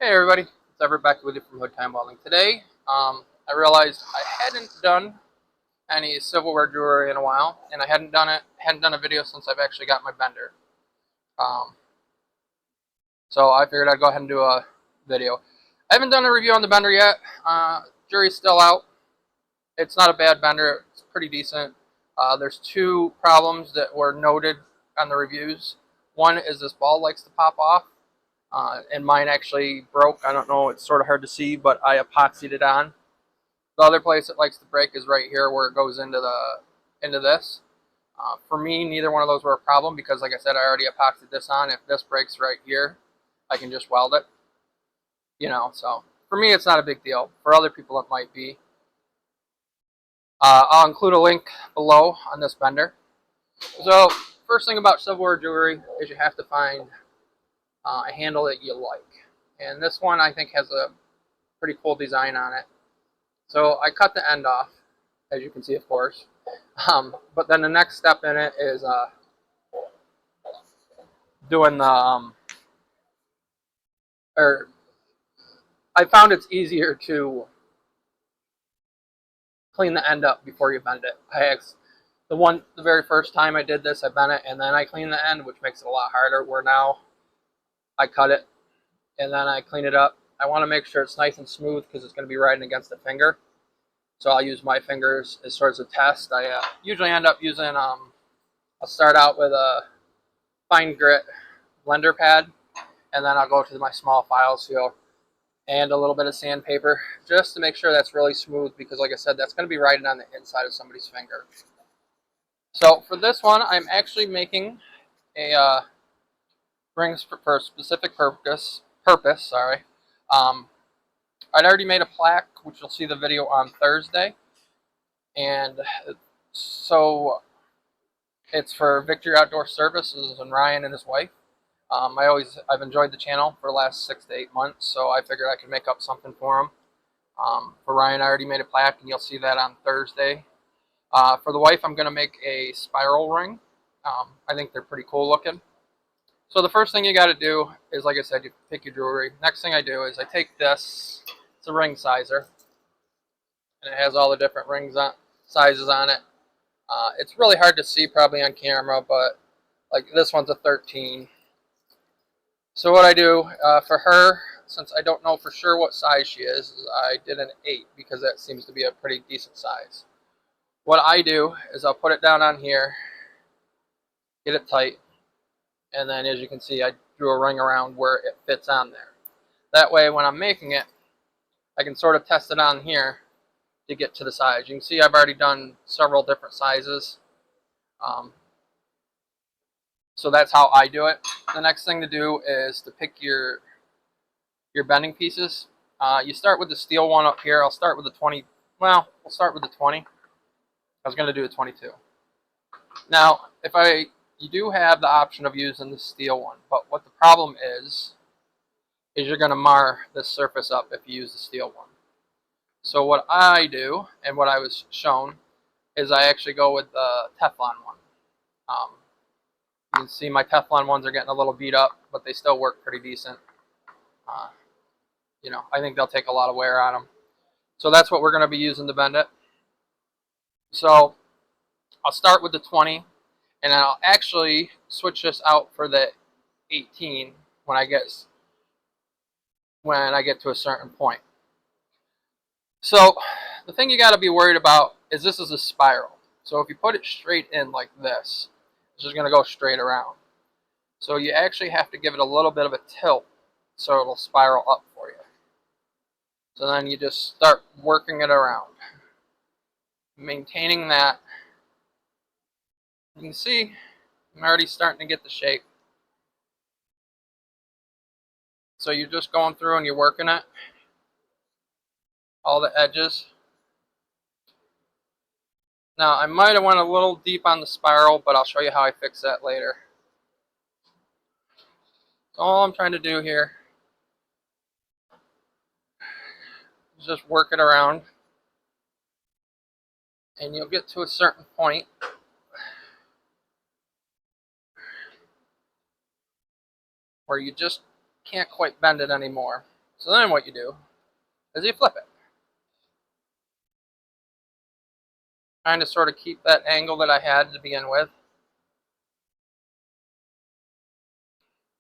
Hey everybody, it's Everett back with you from Hood Time Welding. Today, I realized I hadn't done any silverware jewelry in a while, and I hadn't done a video since I've actually got my bender. Um, so I figured I'd go ahead and do a video. I haven't done a review on the bender yet. Jury's still out. It's not a bad bender. It's pretty decent. There's two problems that were noted on the reviews. One is this ball likes to pop off. And mine actually broke. I don't know, it's sort of hard to see, but I epoxied it on. The other place it likes to break is right here where it goes into this. For me, neither one of those were a problem because, like I said, I already epoxied this on. If this breaks right here, I can just weld it. So for me, it's not a big deal. For other people, it might be. I'll include a link below on this bender. So first thing about silverware jewelry is you have to find a handle that you like. And this one I think has a pretty cool design on it. So I cut the end off, as you can see, of course. But then the next step in it is doing or I found it's easier to clean the end up before you bend it. The very first time I did this, I bent it and then I cleaned the end, which makes it a lot harder. Where now I cut it and then I clean it up. I want to make sure it's nice and smooth because it's going to be riding against the finger. So I'll use my fingers as sort of a test. I usually end up using, I'll start out with a fine grit blender pad, and then I'll go to my small file seal and a little bit of sandpaper just to make sure that's really smooth because, like I said, that's going to be riding on the inside of somebody's finger. So for this one, I'm actually making a ring for a specific purpose. Sorry. I'd already made a plaque, which you'll see the video on Thursday. And so it's for Victory Outdoor Services and Ryan and his wife. I've enjoyed the channel for the last 6 to 8 months, so I figured I could make up something for him. For Ryan, I already made a plaque, and you'll see that on Thursday. For the wife, I'm going to make a spiral ring. I think they're pretty cool looking. So the first thing you got to do is, like I said, you pick your jewelry. Next thing I do is I take this. It's a ring sizer, and it has all the different sizes on it. It's really hard to see probably on camera, but like this one's a 13. So what I do for her, since I don't know for sure what size she is I did an 8 because that seems to be a pretty decent size. What I do is I'll put it down on here, get it tight, and then as you can see I drew a ring around where it fits on there. That way when I'm making it, I can sort of test it on here to get to the size. You can see I've already done several different sizes. So that's how I do it. The next thing to do is to pick your bending pieces. You start with the steel one up here. I'll start with the 20. Well, we'll start with the 20. I was going to do a 22. Now, you do have the option of using the steel one, but what the problem is you're going to mar this surface up if you use the steel one. So what I do, and what I was shown, is I actually go with the Teflon one. You can see my Teflon ones are getting a little beat up, but they still work pretty decent. I think they'll take a lot of wear on them. So that's what we're going to be using to bend it. So I'll start with the 20, and then I'll actually switch this out for the 18 when I get to a certain point. So the thing you got to be worried about is this is a spiral. So if you put it straight in like this, it's just going to go straight around. So you actually have to give it a little bit of a tilt so it'll spiral up for you. So then you just start working it around, maintaining that. You can see I'm already starting to get the shape. So you're just going through and you're working it, all the edges. Now I might have went a little deep on the spiral, but I'll show you how I fix that later. So all I'm trying to do here is just work it around, and you'll get to a certain point where you just can't quite bend it anymore. So then what you do is you flip it. Trying to sort of keep that angle that I had to begin with.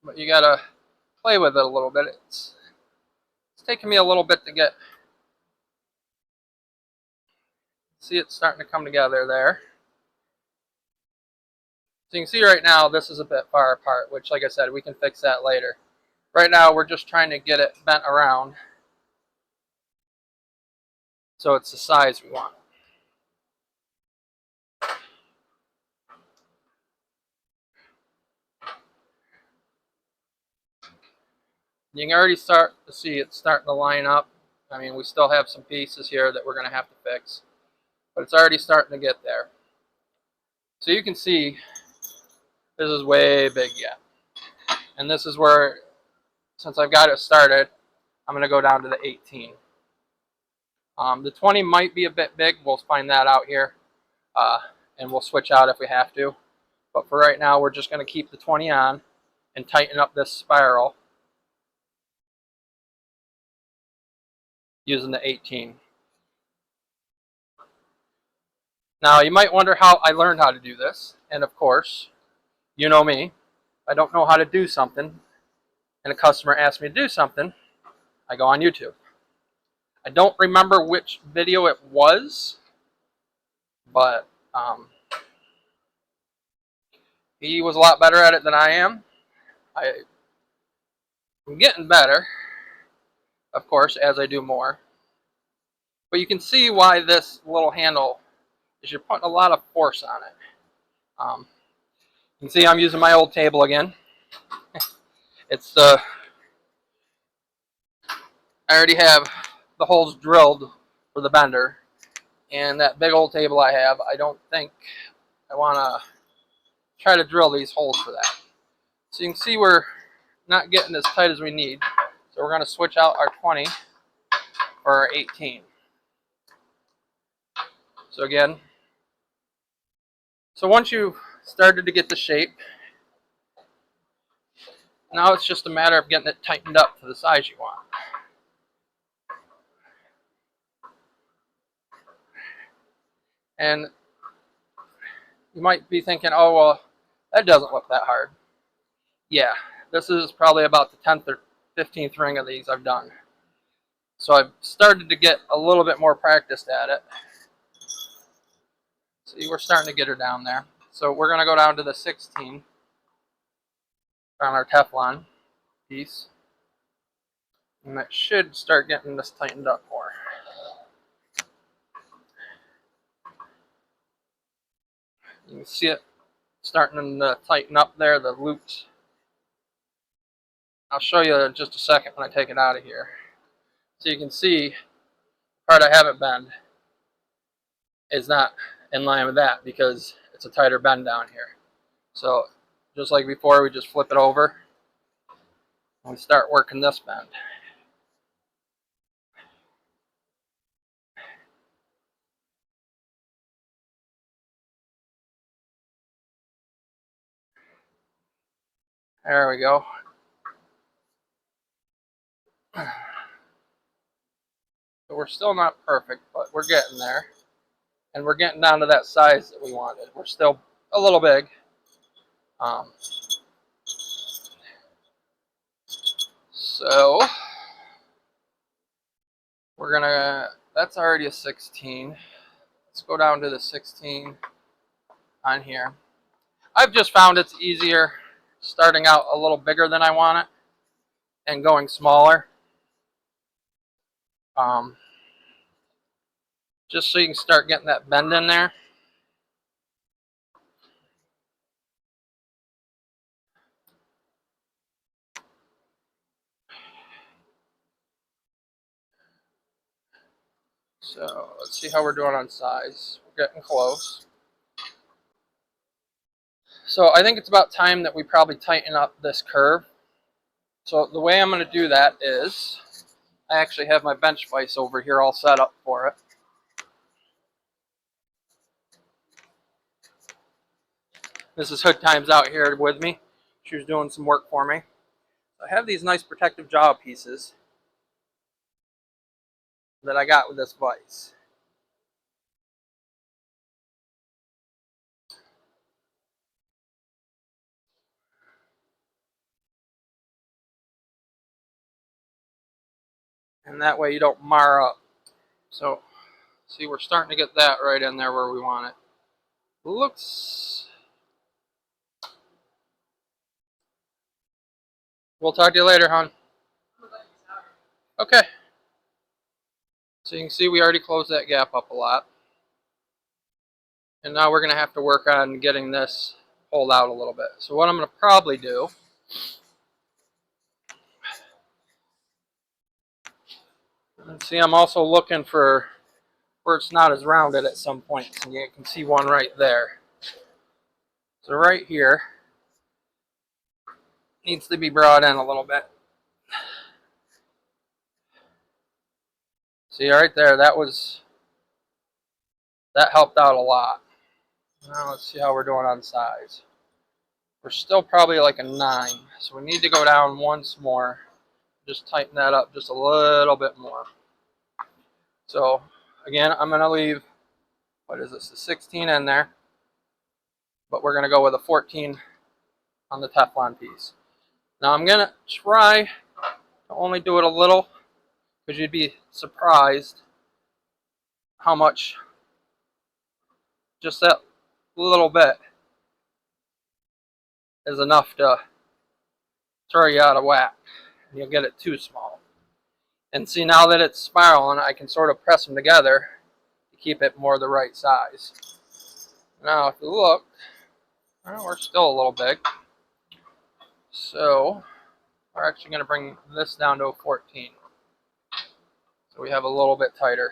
But you gotta play with it a little bit. It's taking me a little bit to get, see it starting to come together there. So you can see right now this is a bit far apart, which like I said, we can fix that later. Right now we're just trying to get it bent around so it's the size we want. You can already start to see it's starting to line up. I mean, we still have some pieces here that we're going to have to fix, but it's already starting to get there. So you can see this is way big yet. And this is where, since I've got it started, I'm going to go down to the 18. The 20 might be a bit big. We'll find that out here, and we'll switch out if we have to. But for right now, we're just going to keep the 20 on and tighten up this spiral using the 18. Now, you might wonder how I learned how to do this. And of course, you know me. If I don't know how to do something, and a customer asks me to do something, I go on YouTube. I don't remember which video it was, but he was a lot better at it than I am. I'm getting better, of course, as I do more. But you can see why this little handle is you're putting a lot of force on it. You can see I'm using my old table again. It's I already have the holes drilled for the bender, and that big old table I have, I don't think I want to try to drill these holes for that. So you can see we're not getting as tight as we need. So we're going to switch out our 20 for our 18. So again, so once you've started to get the shape, now it's just a matter of getting it tightened up to the size you want. And you might be thinking, oh, well, that doesn't look that hard. Yeah, this is probably about the 10th or 15th ring of these I've done. So I've started to get a little bit more practiced at it. See, we're starting to get her down there. So we're going to go down to the 16 on our Teflon piece. And that should start getting this tightened up more. You can see it starting to tighten up there, the loops. I'll show you in just a second when I take it out of here. So you can see the part I haven't bend is not in line with that because it's a tighter bend down here. So just like before, we just flip it over and we start working this bend. There we go. So we're still not perfect, but we're getting there. And we're getting down to that size that we wanted. We're still a little big. So we're gonna, that's already a 16. Let's go down to the 16 on here. I've just found it's easier starting out a little bigger than I want it and going smaller. Just so you can start getting that bend in there. So let's see how we're doing on size. We're getting close. So I think it's about time that we probably tighten up this curve. So the way I'm going to do that is, I actually have my bench vise over here all set up for it. This is Hood Times out here with me. She was doing some work for me. I have these nice protective jaw pieces that I got with this vise. And that way you don't mar up. So, see, we're starting to get that right in there where we want it. Looks... We'll talk to you later, hon. Okay. So you can see we already closed that gap up a lot. And now we're going to have to work on getting this pulled out a little bit. So what I'm going to probably do, and see, I'm also looking for where it's not as rounded at some points. And you can see one right there. So right here needs to be brought in a little bit. See right there, that helped out a lot. Now let's see how we're doing on size. We're still probably like a 9, so we need to go down once more. Just tighten that up just a little bit more. So again, I'm going to leave, what is this, the 16 in there, but we're going to go with a 14 on the Teflon piece. Now I'm going to try to only do it a little, because you'd be surprised how much just that little bit is enough to throw you out of whack. You'll get it too small. And see, now that it's spiraling, I can sort of press them together to keep it more the right size. Now, if you look, well, we're still a little big. So, we're actually going to bring this down to a 14. So we have a little bit tighter.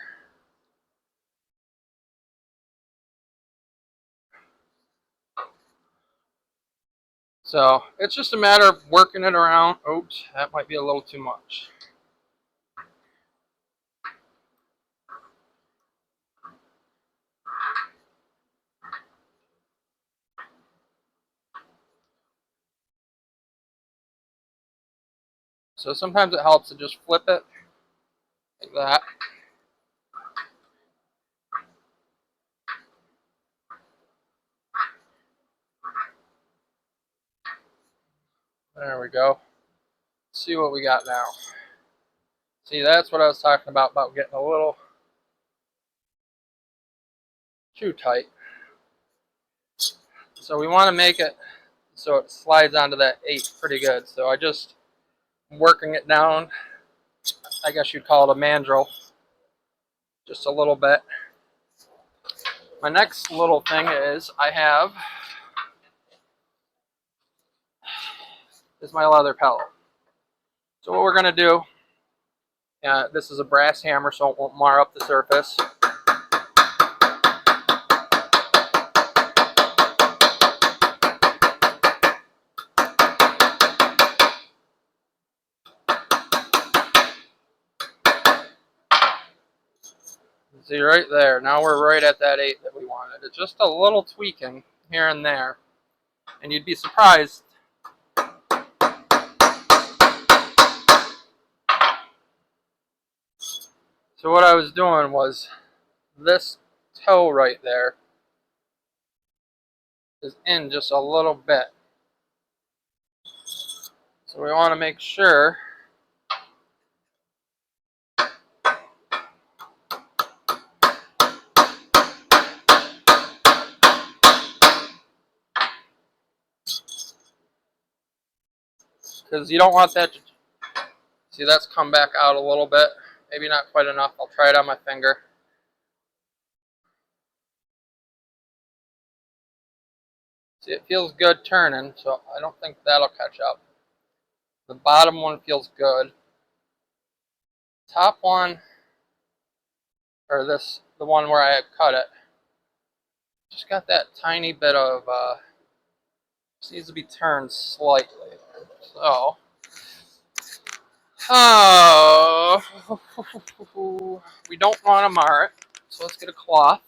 So, it's just a matter of working it around. Oops, that might be a little too much. So sometimes it helps to just flip it like that. There we go. Let's see what we got now. See, that's what I was talking about getting a little too tight. So we want to make it so it slides onto that 8 pretty good. So I just working it down. I guess you'd call it a mandrel. Just a little bit. My next little thing is is my leather pellet. So what we're going to do, this is a brass hammer so it won't mar up the surface. See right there, now we're right at that 8 that we wanted. It's just a little tweaking here and there. And you'd be surprised. So what I was doing was this toe right there is in just a little bit. So we want to make sure because you don't want that to, see, that's come back out a little bit. Maybe not quite enough. I'll try it on my finger. See, it feels good turning, so I don't think that'll catch up. The bottom one feels good. Top one, or this, the one where I cut it, just got that tiny bit of, just needs to be turned slightly. So, we don't want to mar it, so let's get a cloth.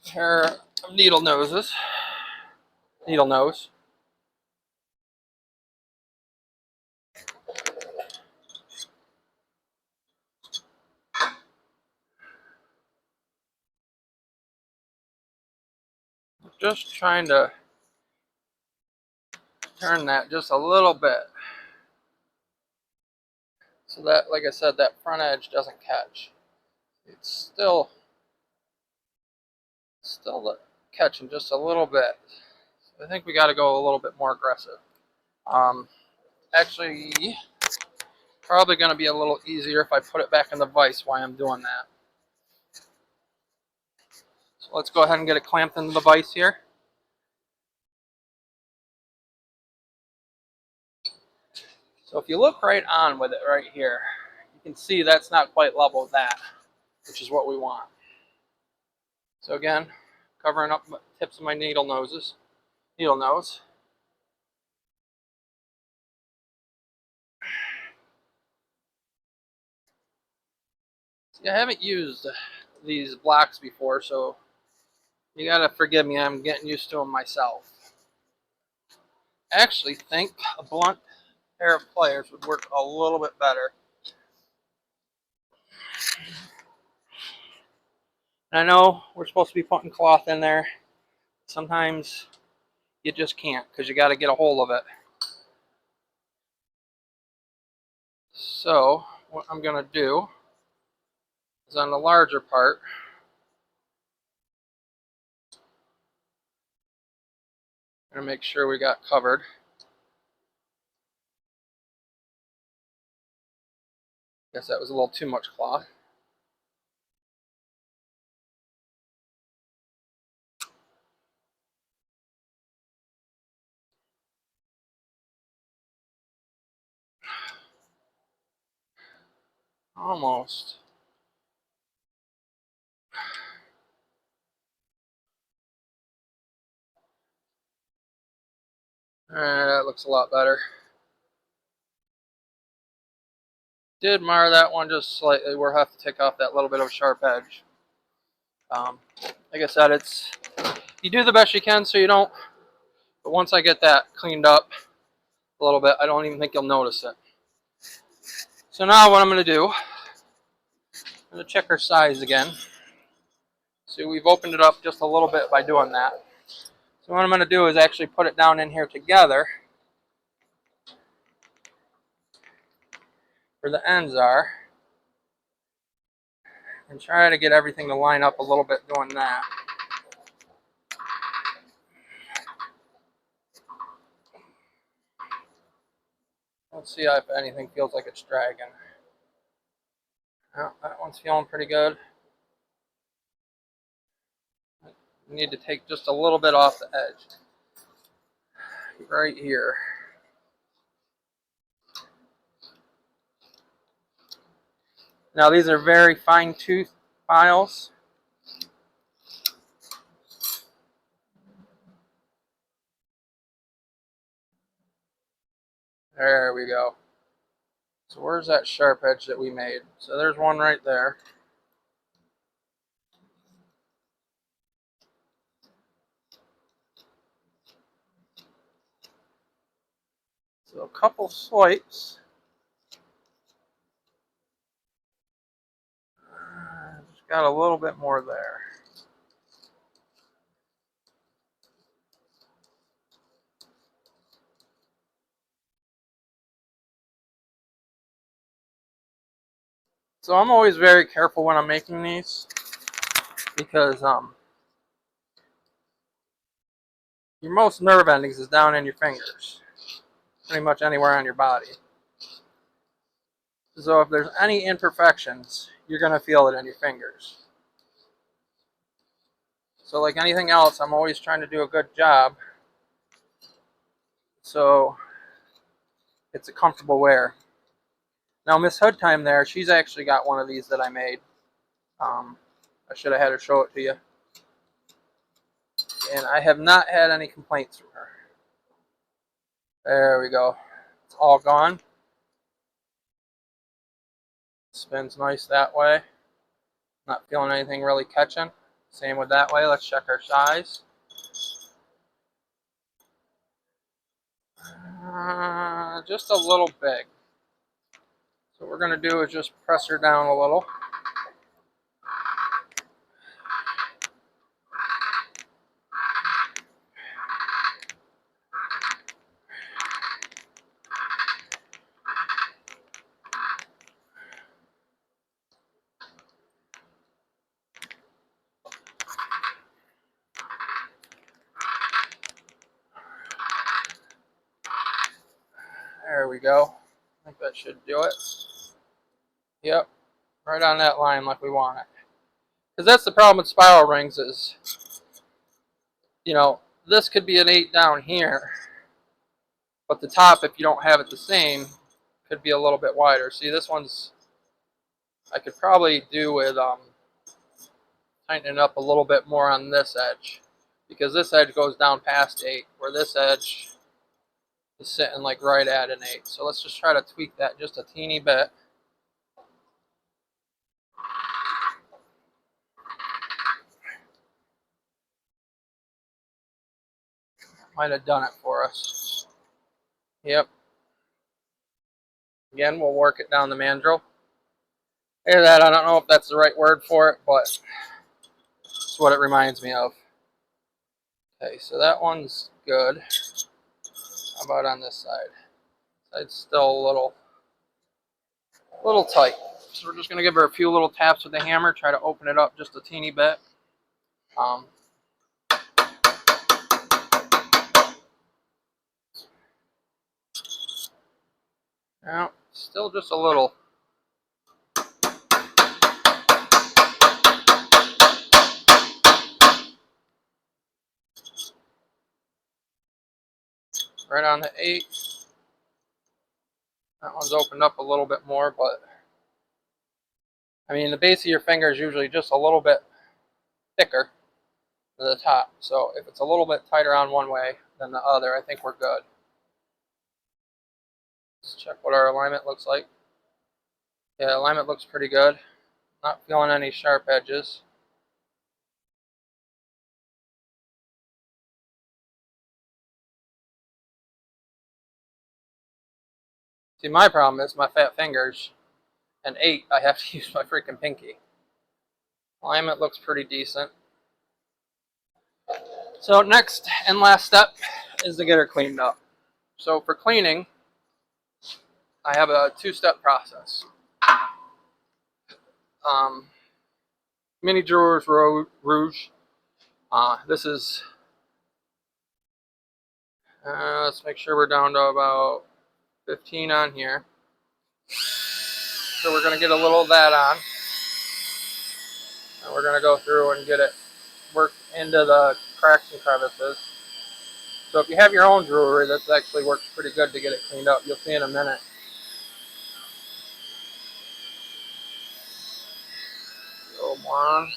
Pair of needle nose. just trying to turn that just a little bit so that, like I said, that front edge doesn't catch. It's still catching just a little bit. So I think we got to go a little bit more aggressive. Actually, probably going to be a little easier if I put it back in the vise while I'm doing that. So let's go ahead and get it clamped into the vise here. So if you look right on with it right here, you can see that's not quite level with that, which is what we want. So again, covering up the tips of my needle nose. See, I haven't used these blocks before, so you gotta forgive me, I'm getting used to them myself. I actually think a blunt pair of pliers would work a little bit better. And I know we're supposed to be putting cloth in there. Sometimes you just can't because you got to get a hold of it. So what I'm going to do is on the larger part, I'm going to make sure we got covered. Guess that was a little too much cloth. Almost. That looks a lot better. Did mar that one just slightly. We'll have to take off that little bit of sharp edge. Like I said, you do the best you can so you don't. But once I get that cleaned up a little bit, I don't even think you'll notice it. So now what I'm going to do, I'm going to check our size again. See, we've opened it up just a little bit by doing that. So what I'm going to do is actually put it down in here together where the ends are and try to get everything to line up a little bit doing that. Let's see if anything feels like it's dragging. Oh, that one's feeling pretty good. You need to take just a little bit off the edge. Right here. Now these are very fine tooth files. There we go. So where's that sharp edge that we made? So there's one right there. So a couple swipes. Just got a little bit more there. So I'm always very careful when I'm making these because your most nerve endings is down in your fingers, pretty much anywhere on your body. So if there's any imperfections, you're going to feel it in your fingers. So like anything else, I'm always trying to do a good job so it's a comfortable wear. Now Miss Hood Time there, she's actually got one of these that I made. I should have had her show it to you. And I have not had any complaints from her. There we go. It's all gone. Spins nice that way. Not feeling anything really catching. Same with that way. Let's check our size. Just a little big. So what we're going to do is just press her down a little. There we go. I think that should do it. Yep, right on that line like we want it. Because that's the problem with spiral rings is, you know, this could be an 8 down here, but the top, if you don't have it the same, could be a little bit wider. See, this one's, I could probably do with tightening up a little bit more on this edge, because this edge goes down past 8, where this edge is sitting like right at an 8. So let's just try to tweak that just a teeny bit. Might have done it for us. Yep. Again, we'll work it down the mandrel. Hear that? I don't know if that's the right word for it, but it's what it reminds me of. Okay, so that one's good. How about on this side? Side's still a little tight. So we're just going to give her a few little taps with the hammer, try to open it up just a teeny bit. Now, still just a little. Right on the 8. That one's opened up a little bit more, but I mean, the base of your finger is usually just a little bit thicker than the top. So if it's a little bit tighter on one way than the other, I think we're good. Let's check what our alignment looks like. Yeah, alignment looks pretty good. Not feeling any sharp edges. See, my problem is my fat fingers, and 8, I have to use my freaking pinky. Alignment looks pretty decent. So next and last step is to get her cleaned up. So for cleaning, I have a 2-step process. Mini Drawers Rouge. This is, let's make sure we're down to about 15 on here. So we're going to get a little of that on. And we're going to go through and get it worked into the cracks and crevices. So if you have your own jewelry, this actually works pretty good to get it cleaned up. You'll see in a minute. A little more on.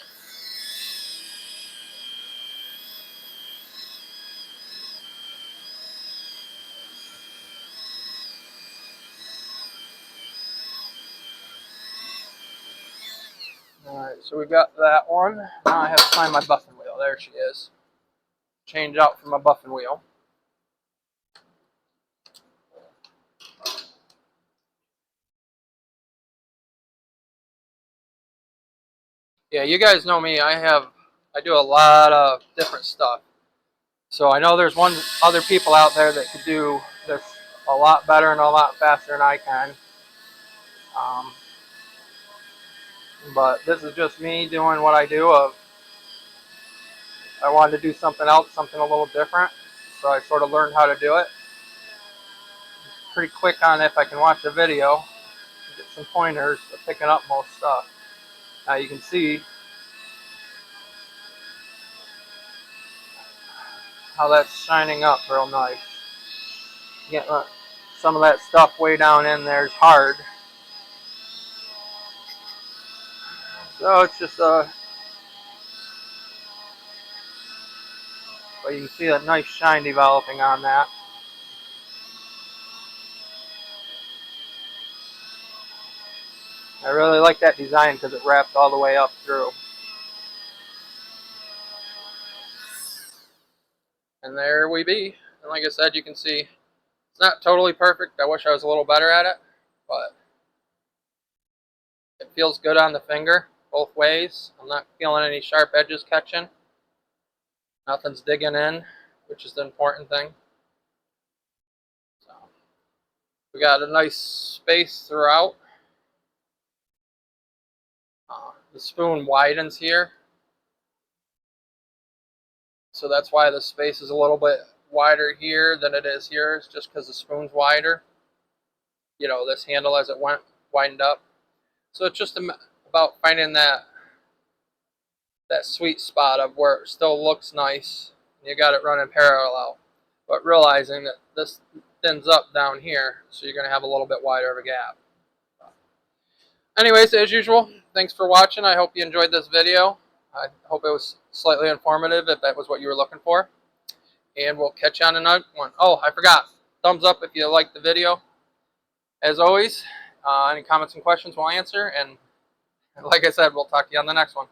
Alright, so we got that one. Now I have to find my buffing wheel. There she is. Change out for my buffing wheel. Yeah, you guys know me. I do a lot of different stuff. So I know there's other people out there that could do this a lot better and a lot faster than I can. But this is just me doing what I do. I wanted to do something else, something a little different. So I sort of learned how to do it. Pretty quick on if I can watch a video, get some pointers of picking up most stuff. Now you can see how that's shining up real nice. Getting some of that stuff way down in there is hard. So it's just but you can see that nice shine developing on that. I really like that design because it wraps all the way up through. And there we be. And like I said, you can see it's not totally perfect. I wish I was a little better at it, but it feels good on the finger both ways. I'm not feeling any sharp edges catching. Nothing's digging in, which is the important thing. So we got a nice space throughout. The spoon widens here, so that's why the space is a little bit wider here than it is here. It's just because the spoon's wider. you know, this handle as it widened up. So it's just about finding that sweet spot of where it still looks nice. You got it running parallel, but realizing that this thins up down here, so you're going to have a little bit wider of a gap. Anyways, as usual, thanks for watching. I hope you enjoyed this video. I hope it was slightly informative if that was what you were looking for. And we'll catch you on another one. Oh, I forgot. Thumbs up if you liked the video. As always, any comments and questions we'll answer. And like I said, we'll talk to you on the next one.